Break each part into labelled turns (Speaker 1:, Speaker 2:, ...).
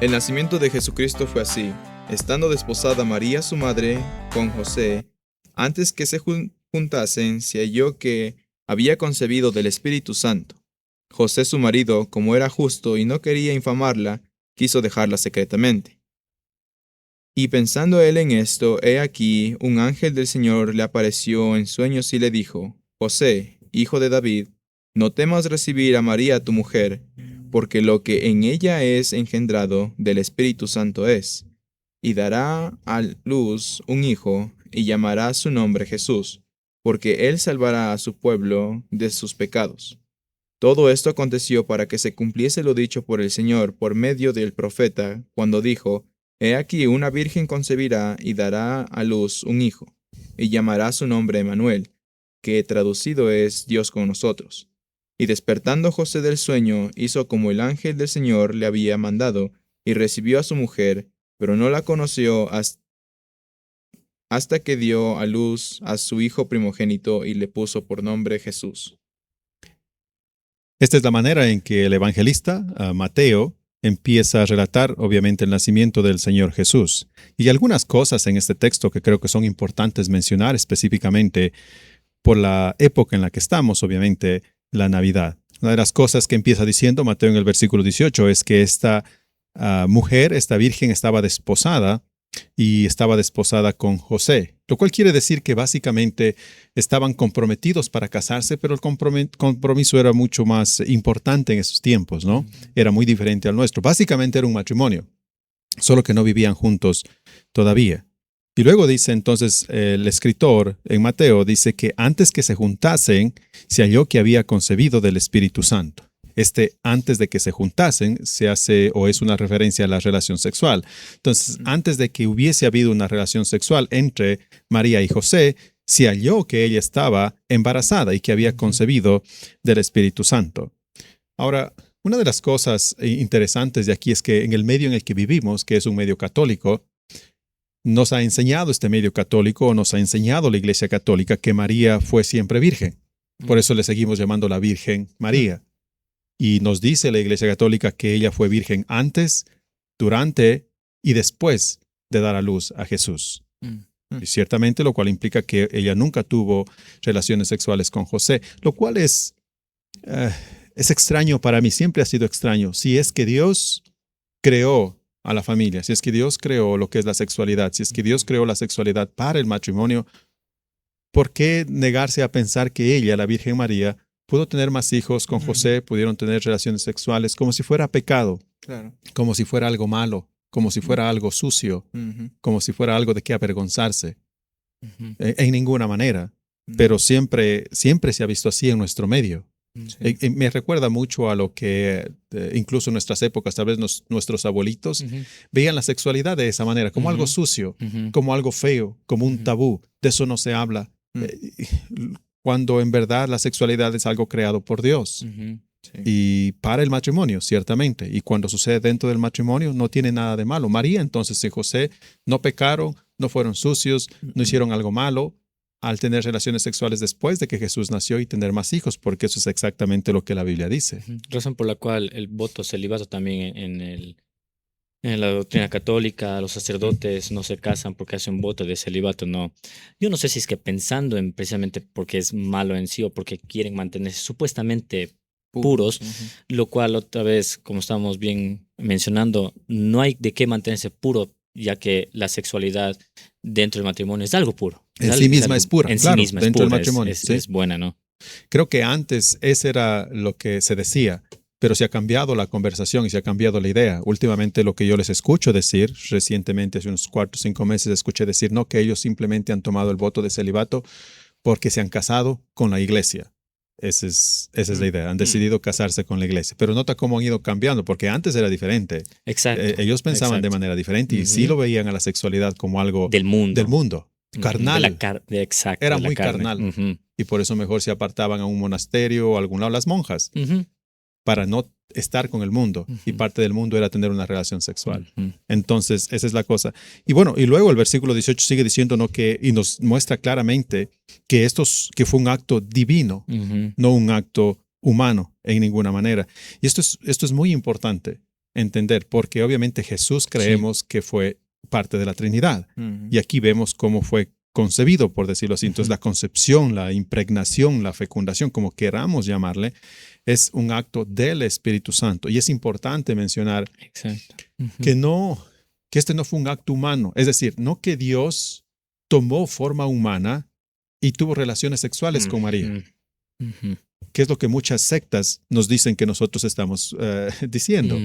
Speaker 1: El nacimiento de Jesucristo fue así. Estando desposada María su madre con José, antes que se juntasen, se halló que había concebido del Espíritu Santo. José su marido, como era justo y no quería infamarla, quiso dejarla secretamente. Y pensando él en esto, he aquí, un ángel del Señor le apareció en sueños y le dijo: José, hijo de David, no temas recibir a María tu mujer, porque lo que en ella es engendrado del Espíritu Santo es, y dará a luz un hijo, y llamará su nombre Jesús, porque él salvará a su pueblo de sus pecados. Todo esto aconteció para que se cumpliese lo dicho por el Señor por medio del profeta, cuando dijo: He aquí una virgen concebirá y dará a luz un hijo, y llamará su nombre Emmanuel, que traducido es Dios con nosotros. Y despertando José del sueño, hizo como el ángel del Señor le había mandado, y recibió a su mujer, pero no la conoció hasta que dio a luz a su hijo primogénito y le puso por nombre Jesús.
Speaker 2: Esta es la manera en que el evangelista, Mateo, empieza a relatar, obviamente, el nacimiento del Señor Jesús. Y hay algunas cosas en este texto que creo que son importantes mencionar específicamente por la época en la que estamos, obviamente, la Navidad. Una de las cosas que empieza diciendo Mateo en el versículo 18 es que esta mujer, esta virgen, estaba desposada y estaba desposada con José, lo cual quiere decir que básicamente estaban comprometidos para casarse, pero el compromiso era mucho más importante en esos tiempos, ¿no? Era muy diferente al nuestro. Básicamente era un matrimonio, solo que no vivían juntos todavía. Y luego dice entonces el escritor en Mateo, dice que antes que se juntasen, se halló que había concebido del Espíritu Santo. Antes de que se juntasen se hace o es una referencia a la relación sexual. Entonces, antes de que hubiese habido una relación sexual entre María y José, se halló que ella estaba embarazada y que había concebido del Espíritu Santo. Ahora, una de las cosas interesantes de aquí es que en el medio en el que vivimos, que es un medio católico, nos ha enseñado este medio católico, nos ha enseñado la Iglesia Católica que María fue siempre virgen. Por eso le seguimos llamando la Virgen María. Y nos dice la Iglesia Católica que ella fue virgen antes, durante y después de dar a luz a Jesús. Y ciertamente, lo cual implica que ella nunca tuvo relaciones sexuales con José, lo cual es extraño para mí, siempre ha sido extraño. Si es que Dios creó a la familia, si es que Dios creó lo que es la sexualidad, si es que Dios creó la sexualidad para el matrimonio, ¿por qué negarse a pensar que ella, la Virgen María, pudo tener más hijos con José, pudieron tener relaciones sexuales como si fuera pecado,
Speaker 1: Claro.
Speaker 2: como si fuera algo malo, como si fuera algo sucio, como si fuera algo de qué avergonzarse? En ninguna manera, pero siempre se ha visto así en nuestro medio.
Speaker 1: Sí.
Speaker 2: Me recuerda mucho a lo que incluso en nuestras épocas, tal vez nuestros abuelitos veían la sexualidad de esa manera, como algo sucio, como algo feo, como un tabú. De eso no se habla. Cuando en verdad la sexualidad es algo creado por Dios.
Speaker 1: Sí.
Speaker 2: Y para el matrimonio, ciertamente. Y cuando sucede dentro del matrimonio, no tiene nada de malo. María entonces y José no pecaron, no fueron sucios, no hicieron algo malo al tener relaciones sexuales después de que Jesús nació y tener más hijos, porque eso es exactamente lo que la Biblia dice.
Speaker 3: Razón por la cual el voto celibato también en la doctrina católica, los sacerdotes no se casan porque hacen un voto de celibato, no. Yo no sé si es que pensando en precisamente porque es malo en sí o porque quieren mantenerse supuestamente puros, lo cual otra vez, como estamos bien mencionando, no hay de qué mantenerse puro, ya que la sexualidad dentro del matrimonio es algo puro.
Speaker 2: En sí misma es pura,
Speaker 3: en
Speaker 2: claro,
Speaker 3: sí misma es
Speaker 2: dentro del
Speaker 3: pura,
Speaker 2: matrimonio.
Speaker 3: es
Speaker 2: ¿sí?
Speaker 3: buena, ¿no?
Speaker 2: Creo que antes ese era lo que se decía, pero se ha cambiado la conversación y se ha cambiado la idea. Últimamente lo que yo les escucho decir, recientemente hace unos 4 o 5 meses escuché decir, no, que ellos simplemente han tomado el voto de celibato porque se han casado con la iglesia. Esa es la idea, han decidido casarse con la iglesia. Pero nota cómo han ido cambiando, porque antes era diferente.
Speaker 3: Exacto.
Speaker 2: Ellos pensaban de manera diferente y sí lo veían a la sexualidad como algo
Speaker 3: del mundo.
Speaker 2: Carnal.
Speaker 3: Exacto.
Speaker 2: Era
Speaker 3: de la
Speaker 2: muy
Speaker 3: carne.
Speaker 2: carnal. Y por eso mejor se apartaban a un monasterio o a algún lado las monjas, para no estar con el mundo. Y parte del mundo era tener una relación sexual. Entonces, esa es la cosa. Y bueno, y luego el versículo 18 sigue diciendo, ¿no? Y nos muestra claramente que que fue un acto divino, no un acto humano en ninguna manera. Y esto es muy importante entender, porque obviamente Jesús creemos que fue parte de la Trinidad. Y aquí vemos cómo fue concebido, por decirlo así. Entonces, la concepción, la impregnación, la fecundación, como queramos llamarle, es un acto del Espíritu Santo. Y es importante mencionar
Speaker 3: Exacto.
Speaker 2: que este no fue un acto humano. Es decir, no que Dios tomó forma humana y tuvo relaciones sexuales con María, que es lo que muchas sectas nos dicen que nosotros estamos diciendo.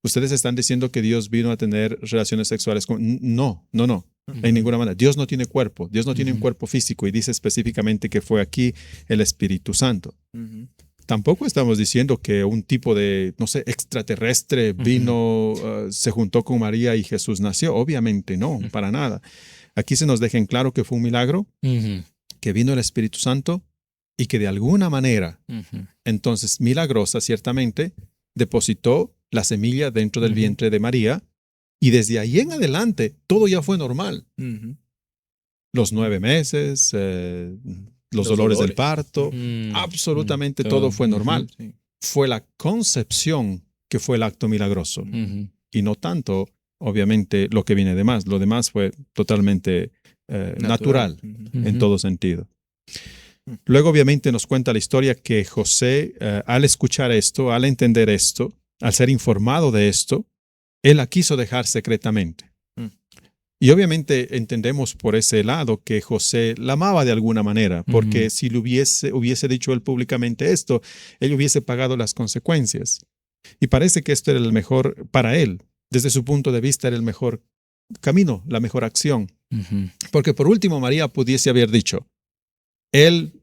Speaker 2: Ustedes están diciendo que Dios vino a tener relaciones sexuales con... No, en ninguna manera. Dios no tiene cuerpo, Dios no tiene un cuerpo físico y dice específicamente que fue aquí el Espíritu Santo. Tampoco estamos diciendo que un tipo de, no sé, extraterrestre vino, se juntó con María y Jesús nació. Obviamente no, para nada. Aquí se nos deja en claro que fue un milagro, que vino el Espíritu Santo y que de alguna manera, entonces milagrosa ciertamente, depositó la semilla dentro del vientre de María y desde ahí en adelante todo ya fue normal. Los 9 meses, los dolores del parto, absolutamente todo fue normal.
Speaker 1: Sí.
Speaker 2: Fue la concepción que fue el acto milagroso y no tanto, obviamente, lo que viene de más. Lo demás fue totalmente natural en todo sentido. Luego, obviamente, nos cuenta la historia que José, al escuchar esto, al entender esto, al ser informado de esto, él la quiso dejar secretamente. Y obviamente entendemos por ese lado que José la amaba de alguna manera, porque si le hubiese dicho él públicamente esto, él hubiese pagado las consecuencias. Y parece que esto era el mejor para él. Desde su punto de vista era el mejor camino, la mejor acción. Porque por último María pudiese haber dicho, él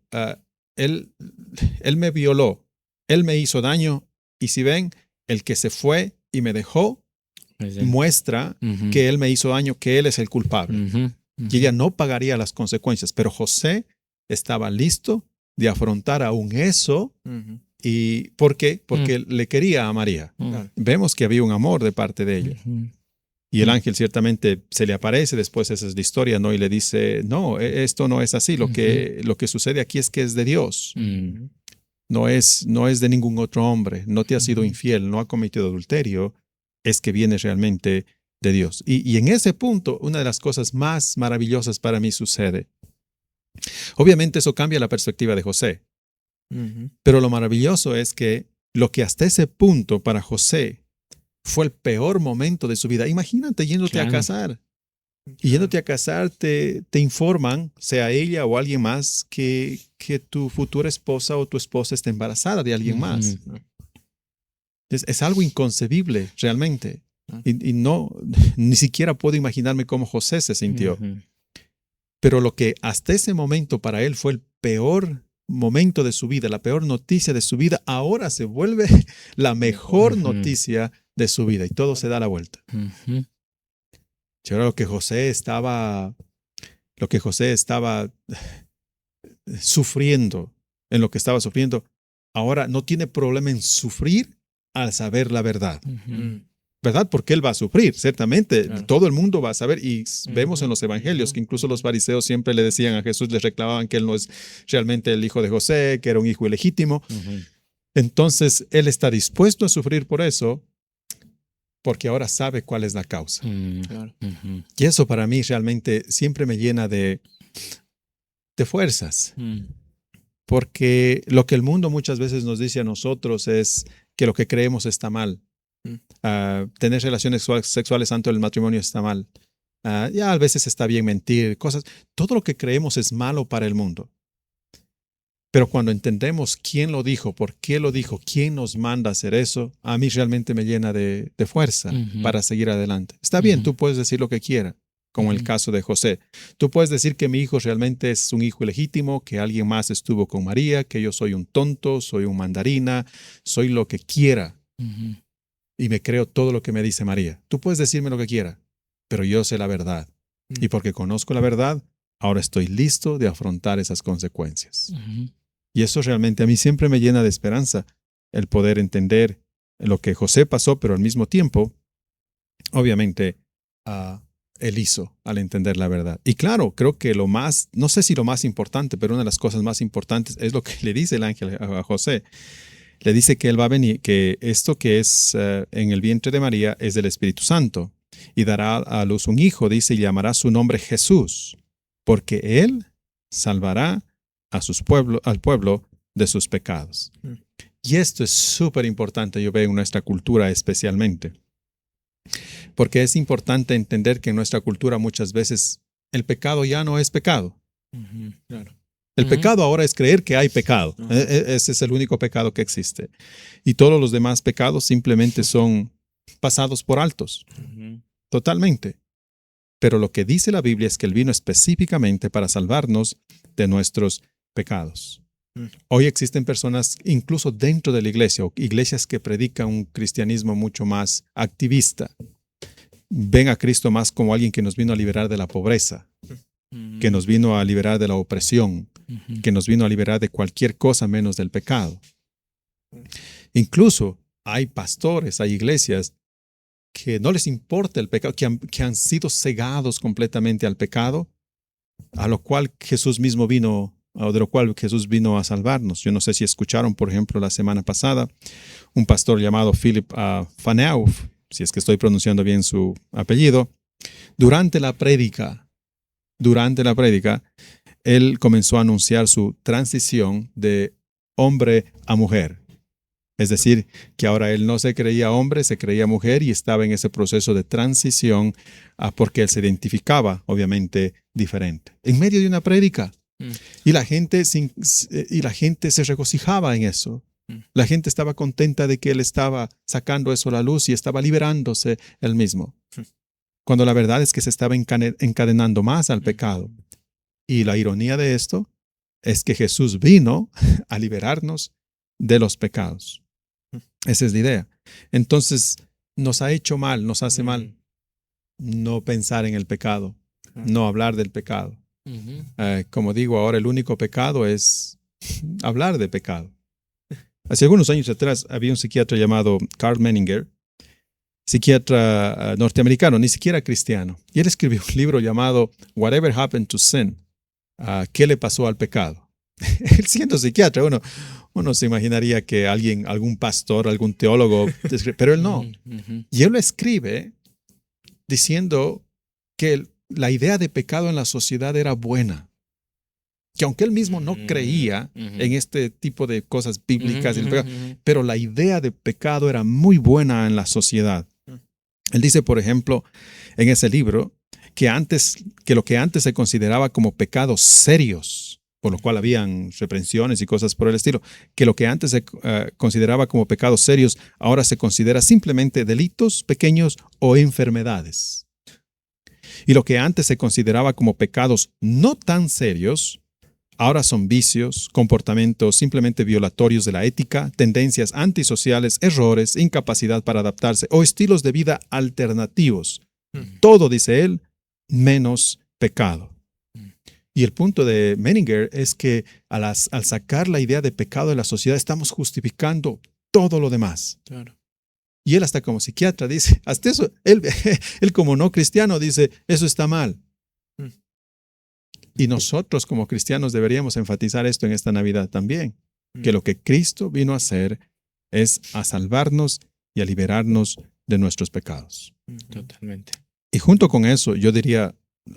Speaker 2: me violó, él me hizo daño, y si ven, el que se fue y me dejó, muestra que él me hizo daño, que él es el culpable. Y ella no pagaría las consecuencias. Pero José estaba listo de afrontar aún eso. ¿Y por qué? Porque le quería a María. Vemos que había un amor de parte de ella. Y el ángel ciertamente se le aparece, después esa es la historia, ¿no? Y le dice, no, esto no es así. Lo que sucede aquí es que es de Dios. No es de ningún otro hombre. No te ha sido infiel, no ha cometido adulterio. Es que viene realmente de Dios. Y en ese punto, una de las cosas más maravillosas para mí sucede. Obviamente eso cambia la perspectiva de José. Pero lo maravilloso es que lo que hasta ese punto para José fue el peor momento de su vida. Imagínate yéndote a casar. Y yéndote a casar te informan, sea ella o alguien más, que tu futura esposa o tu esposa está embarazada de alguien más. Es algo inconcebible realmente. Y no, ni siquiera puedo imaginarme cómo José se sintió. Pero lo que hasta ese momento para él fue el peor momento de su vida, la peor noticia de su vida, ahora se vuelve la mejor noticia de su vida y todo se da la vuelta. Y ahora lo que José estaba sufriendo, en lo que estaba sufriendo, ahora no tiene problema en sufrir al saber la verdad. ¿Verdad? Porque él va a sufrir, ciertamente. Claro. Todo el mundo va a saber. Y vemos en los evangelios que incluso los fariseos siempre le decían a Jesús, les reclamaban que él no es realmente el hijo de José, que era un hijo ilegítimo. Entonces, él está dispuesto a sufrir por eso, porque ahora sabe cuál es la causa. Claro. Y eso para mí realmente siempre me llena de fuerzas. Porque lo que el mundo muchas veces nos dice a nosotros es que lo que creemos está mal. Tener relaciones sexuales antes del matrimonio está mal. Ya a veces está bien mentir, cosas. Todo lo que creemos es malo para el mundo. Pero cuando entendemos quién lo dijo, por qué lo dijo, quién nos manda a hacer eso, a mí realmente me llena de fuerza para seguir adelante. Está bien, tú puedes decir lo que quieras, como el caso de José. Tú puedes decir que mi hijo realmente es un hijo ilegítimo, que alguien más estuvo con María, que yo soy un tonto, soy un mandarina, soy lo que quiera. Y me creo todo lo que me dice María. Tú puedes decirme lo que quiera, pero yo sé la verdad. Y porque conozco la verdad, ahora estoy listo de afrontar esas consecuencias. Y eso realmente a mí siempre me llena de esperanza, el poder entender lo que José pasó, pero al mismo tiempo, obviamente, él hizo al entender la verdad. Y claro, creo que lo más, no sé si lo más importante, pero una de las cosas más importantes es lo que le dice el ángel a José. le dice que Él va a venir, que esto que es en el vientre de María es del Espíritu Santo, y dará a luz un hijo, dice, y llamará su nombre Jesús, porque Él salvará a al pueblo de sus pecados. Y esto es súper importante, yo veo en nuestra cultura especialmente, porque es importante entender que en nuestra cultura muchas veces el pecado ya no es pecado.
Speaker 1: Claro.
Speaker 2: El pecado ahora es creer que hay pecado. Ese es el único pecado que existe. Y todos los demás pecados simplemente son pasados por altos. Totalmente. Pero lo que dice la Biblia es que Él vino específicamente para salvarnos de nuestros pecados. Hoy existen personas, incluso dentro de la iglesia, o iglesias que predican un cristianismo mucho más activista. Ven a Cristo más como alguien que nos vino a liberar de la pobreza, que nos vino a liberar de la opresión, que nos vino a liberar de cualquier cosa menos del pecado. Incluso hay pastores, hay iglesias que no les importa el pecado, que han sido cegados completamente al pecado, a lo cual Jesús mismo vino, o de lo cual Jesús vino a salvarnos. Yo no sé si escucharon, por ejemplo, la semana pasada, un pastor llamado Philip Faneuf, si es que estoy pronunciando bien su apellido, durante la prédica, él comenzó a anunciar su transición de hombre a mujer. Es decir, que ahora él no se creía hombre, se creía mujer y estaba en ese proceso de transición porque él se identificaba, obviamente, diferente. En medio de una prédica. Y la gente se regocijaba en eso. La gente estaba contenta de que él estaba sacando eso a la luz y estaba liberándose él mismo. Cuando la verdad es que se estaba encadenando más al pecado. Y la ironía de esto es que Jesús vino a liberarnos de los pecados. Esa es la idea. Entonces, nos ha hecho mal, nos hace mal no pensar en el pecado, no hablar del pecado. Como digo, ahora el único pecado es hablar de pecado. Hace algunos años atrás había un psiquiatra llamado Karl Menninger, psiquiatra norteamericano, ni siquiera cristiano. Y él escribió un libro llamado Whatever Happened to Sin? ¿Qué le pasó al pecado? Él siendo psiquiatra, uno se imaginaría que algún pastor, algún teólogo, pero él no. Y él lo escribe diciendo que la idea de pecado en la sociedad era buena. Que aunque él mismo no creía en este tipo de cosas bíblicas, pero la idea de pecado era muy buena en la sociedad. Él dice, por ejemplo, en ese libro, que lo que antes se consideraba como pecados serios, por lo cual habían reprensiones y cosas por el estilo, que lo que antes se consideraba como pecados serios, ahora se considera simplemente delitos pequeños o enfermedades. Y lo que antes se consideraba como pecados no tan serios, ahora son vicios, comportamientos simplemente violatorios de la ética, tendencias antisociales, errores, incapacidad para adaptarse o estilos de vida alternativos. Todo, dice él, menos pecado. Y el punto de Menninger es que al sacar la idea de pecado de la sociedad, estamos justificando todo lo demás.
Speaker 1: Claro.
Speaker 2: Y él hasta como psiquiatra dice, hasta eso, él como no cristiano dice, eso está mal. Y nosotros como cristianos deberíamos enfatizar esto en esta Navidad también, que lo que Cristo vino a hacer es a salvarnos y a liberarnos de nuestros pecados.
Speaker 3: Totalmente.
Speaker 2: Y junto con eso, yo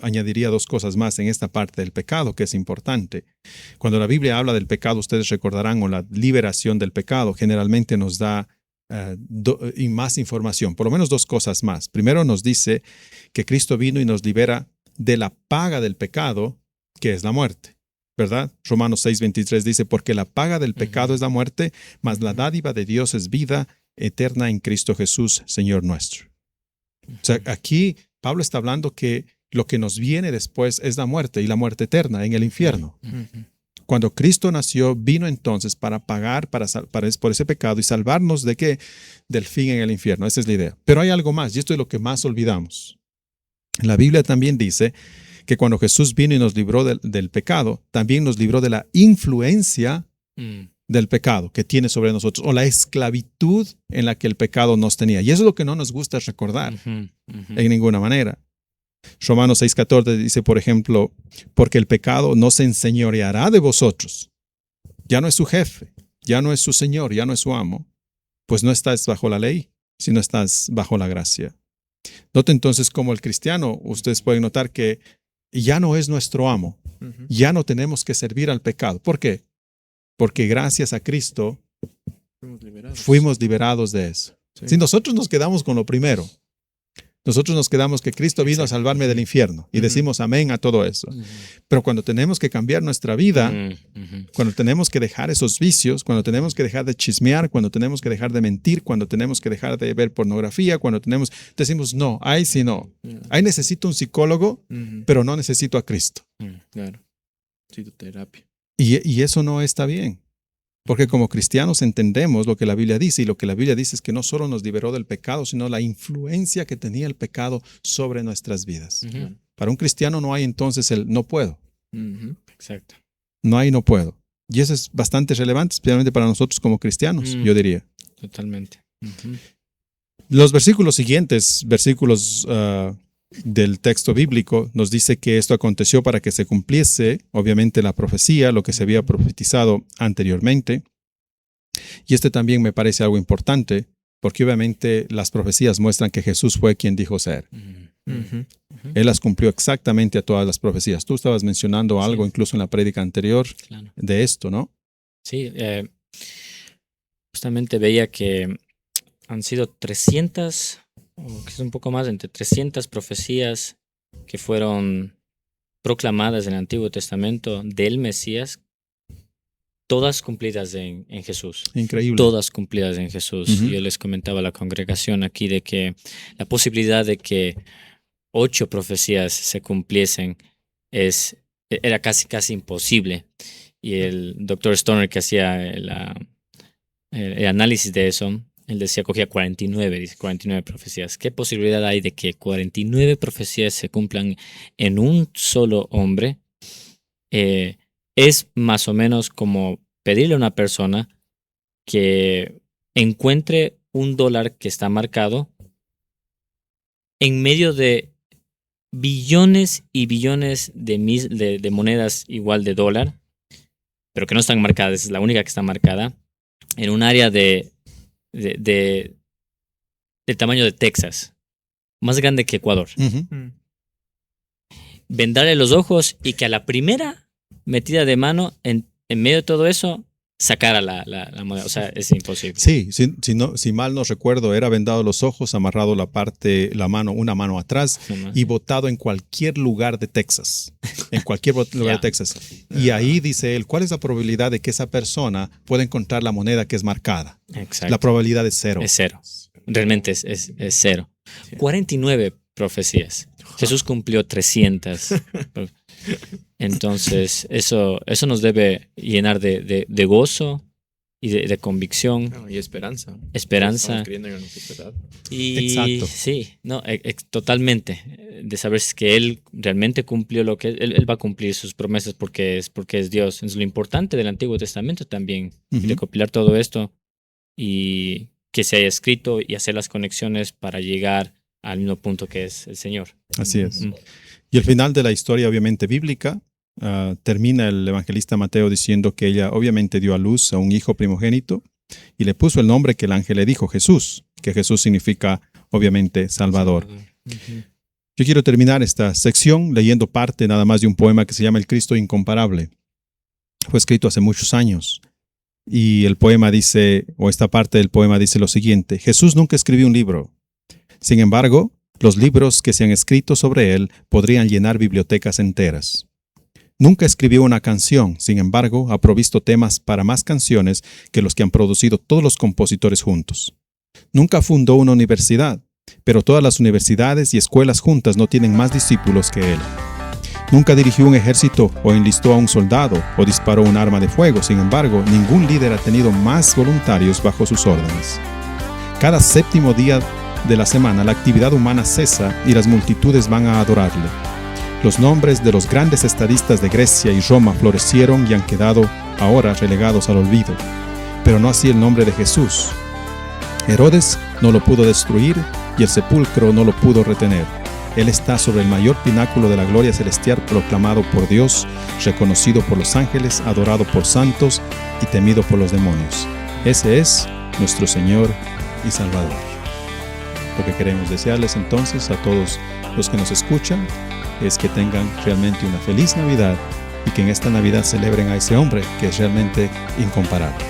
Speaker 2: añadiría dos cosas más en esta parte del pecado que es importante. Cuando la Biblia habla del pecado, ustedes recordarán, o la liberación del pecado, generalmente nos da más información, por lo menos dos cosas más. Primero nos dice que Cristo vino y nos libera de la paga del pecado, que es la muerte, ¿verdad? Romanos 6:23 dice, porque la paga del pecado es la muerte, mas la dádiva de Dios es vida eterna en Cristo Jesús, Señor nuestro. O sea, aquí Pablo está hablando que lo que nos viene después es la muerte y la muerte eterna en el infierno. Cuando Cristo nació, vino entonces para pagar por ese pecado y salvarnos ¿de qué? Del fin en el infierno. Esa es la idea. Pero hay algo más, y esto es lo que más olvidamos. La Biblia también dice que cuando Jesús vino y nos libró del pecado, también nos libró de la influencia del pecado que tiene sobre nosotros, o la esclavitud en la que el pecado nos tenía. Y eso es lo que no nos gusta recordar en ninguna manera. Romanos 6:14 dice, por ejemplo, porque el pecado no se enseñoreará de vosotros. Ya no es su jefe. ya no es su Señor, ya no es su amo, pues no estás bajo la ley, sino estás bajo la gracia. Note entonces como el cristiano, ustedes pueden notar que ya no es nuestro amo, ya no tenemos que servir al pecado. ¿Por qué? Porque gracias a Cristo fuimos liberados de eso.
Speaker 1: Sí.
Speaker 2: Si nosotros nos quedamos con lo primero, nosotros nos quedamos que Cristo vino a salvarme del infierno y decimos amén a todo eso. Pero cuando tenemos que cambiar nuestra vida, cuando tenemos que dejar esos vicios, cuando tenemos que dejar de chismear, cuando tenemos que dejar de mentir, cuando tenemos que dejar de ver pornografía, decimos no, ahí sí no. Ahí necesito un psicólogo, pero no necesito a Cristo.
Speaker 1: Claro. Psicoterapia.
Speaker 2: Y eso no está bien. Porque como cristianos entendemos lo que la Biblia dice, y lo que la Biblia dice es que no solo nos liberó del pecado, sino la influencia que tenía el pecado sobre nuestras vidas. Para un cristiano no hay entonces el no puedo.
Speaker 3: Exacto.
Speaker 2: No hay no puedo. Y eso es bastante relevante, especialmente para nosotros como cristianos, yo diría.
Speaker 3: Totalmente.
Speaker 2: Los versículos siguientes, versículos del texto bíblico, nos dice que esto aconteció para que se cumpliese, obviamente, la profecía, lo que se había profetizado anteriormente. Y este también me parece algo importante, porque obviamente las profecías muestran que Jesús fue quien dijo ser. Él las cumplió exactamente a todas las profecías. Tú estabas mencionando algo incluso en la prédica anterior de esto, ¿no?
Speaker 3: Sí, justamente veía que han sido 300, o quizás un poco más, entre 300 profecías que fueron proclamadas en el Antiguo Testamento del Mesías, todas cumplidas en Jesús.
Speaker 2: Increíble.
Speaker 3: Todas cumplidas en Jesús. Yo les comentaba a la congregación aquí de que la posibilidad de que 8 profecías se cumpliesen era casi imposible. Y el Dr. Stoner, que hacía el análisis de eso, él decía, cogía 49 profecías. ¿Qué posibilidad hay de que 49 profecías se cumplan en un solo hombre? Es más o menos como pedirle a una persona que encuentre $1 que está marcado en medio de billones y billones de monedas igual de dólar, pero que no están marcadas, es la única que está marcada, en un área del tamaño de Texas, más grande que Ecuador. Vendarle los ojos y que a la primera metida de mano en medio de todo eso sacara la moneda. O sea, es imposible.
Speaker 2: Sí, si mal no recuerdo, era vendado los ojos, amarrado una mano atrás y botado en cualquier lugar de Texas. En cualquier lugar de Texas. Y ahí dice él, ¿cuál es la probabilidad de que esa persona pueda encontrar la moneda que es marcada?
Speaker 3: Exacto.
Speaker 2: La probabilidad es 0.
Speaker 3: Es 0. Realmente es 0. 49 profecías. Jesús cumplió 300. Entonces, eso nos debe llenar de gozo y de convicción.
Speaker 1: Y esperanza.
Speaker 3: Esperanza.
Speaker 1: Creyendo en la verdad.
Speaker 3: Exacto. Sí, totalmente. De saber que Él realmente cumplió lo que Él va a cumplir sus promesas porque es Dios. Es lo importante del Antiguo Testamento también. Recopilar todo esto y que se haya escrito y hacer las conexiones para llegar al mismo punto que es el Señor.
Speaker 2: Así es. Y el final de la historia, obviamente bíblica, termina el evangelista Mateo diciendo que ella obviamente dio a luz a un hijo primogénito y le puso el nombre que el ángel le dijo, Jesús, que Jesús significa obviamente Salvador. Yo quiero terminar esta sección leyendo parte nada más de un poema que se llama El Cristo Incomparable. Fue escrito hace muchos años. Y el poema dice, o esta parte del poema dice lo siguiente: Jesús nunca escribió un libro. Sin embargo, los libros que se han escrito sobre él podrían llenar bibliotecas enteras. Nunca escribió una canción, sin embargo, ha provisto temas para más canciones que los que han producido todos los compositores juntos. Nunca fundó una universidad, pero todas las universidades y escuelas juntas no tienen más discípulos que él. Nunca dirigió un ejército o enlistó a un soldado o disparó un arma de fuego, sin embargo, ningún líder ha tenido más voluntarios bajo sus órdenes. Cada séptimo día de la semana, la actividad humana cesa y las multitudes van a adorarle. Los nombres de los grandes estadistas de Grecia y Roma florecieron y han quedado ahora relegados al olvido, pero no así el nombre de Jesús. Herodes no lo pudo destruir y el sepulcro no lo pudo retener. Él está sobre el mayor pináculo de la gloria celestial, proclamado por Dios, reconocido por los ángeles, adorado por santos y temido por los demonios. Ese es nuestro Señor y Salvador. Lo que queremos desearles entonces a todos los que nos escuchan es que tengan realmente una feliz Navidad y que en esta Navidad celebren a ese hombre que es realmente incomparable.